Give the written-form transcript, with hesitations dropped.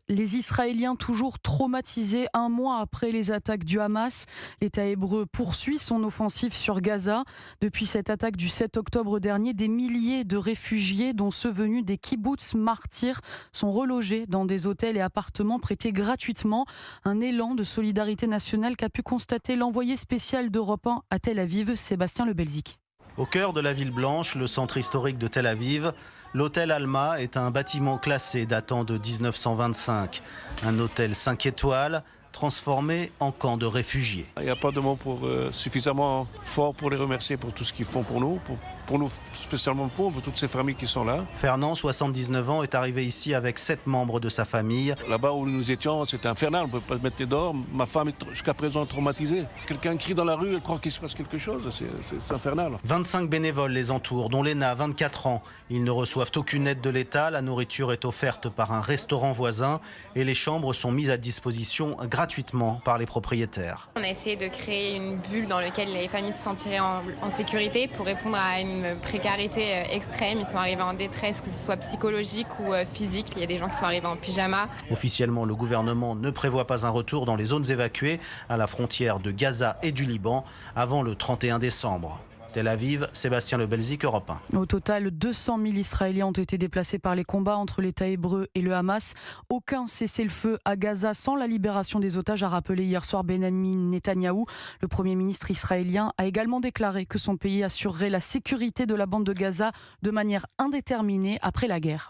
Les Israéliens toujours traumatisés un mois après les attaques du Hamas. L'État hébreu poursuit son offensive sur Gaza. Depuis cette attaque du 7 octobre dernier, des milliers de réfugiés, dont ceux venus des kibboutz martyrs, sont relogés dans des hôtels et appartements prêtés gratuitement. Un élan de solidarité nationale qu'a pu constater l'envoyé spécial d'Europe 1 à Tel Aviv, Sébastien Lebelzik. Au cœur de la ville blanche, le centre historique de Tel Aviv, l'hôtel Alma est un bâtiment classé datant de 1925. Un hôtel 5 étoiles transformé en camp de réfugiés. Il n'y a pas de mots suffisamment forts pour les remercier pour tout ce qu'ils font pour nous, spécialement pour toutes ces familles qui sont là. Fernand, 79 ans, est arrivé ici avec 7 membres de sa famille. Là-bas où nous étions, c'était infernal, on ne peut pas se mettre dehors. Ma femme est jusqu'à présent traumatisée. Quelqu'un crie dans la rue, elle croit qu'il se passe quelque chose, c'est infernal. 25 bénévoles les entourent, dont Léna, 24 ans. Ils ne reçoivent aucune aide de l'État, la nourriture est offerte par un restaurant voisin et les chambres sont mises à disposition gratuitement par les propriétaires. On a essayé de créer une bulle dans laquelle les familles se sentiraient en sécurité pour répondre à une précarité extrême. Ils sont arrivés en détresse, que ce soit psychologique ou physique. Il y a des gens qui sont arrivés en pyjama. Officiellement, le gouvernement ne prévoit pas un retour dans les zones évacuées à la frontière de Gaza et du Liban avant le 31 décembre. Tel Aviv, Sébastien Lebelzik, Europe 1. Au total, 200 000 Israéliens ont été déplacés par les combats entre l'État hébreu et le Hamas. Aucun cessez-le-feu à Gaza sans la libération des otages, a rappelé hier soir Benjamin Netanyahou. Le Premier ministre israélien a également déclaré que son pays assurerait la sécurité de la bande de Gaza de manière indéterminée après la guerre.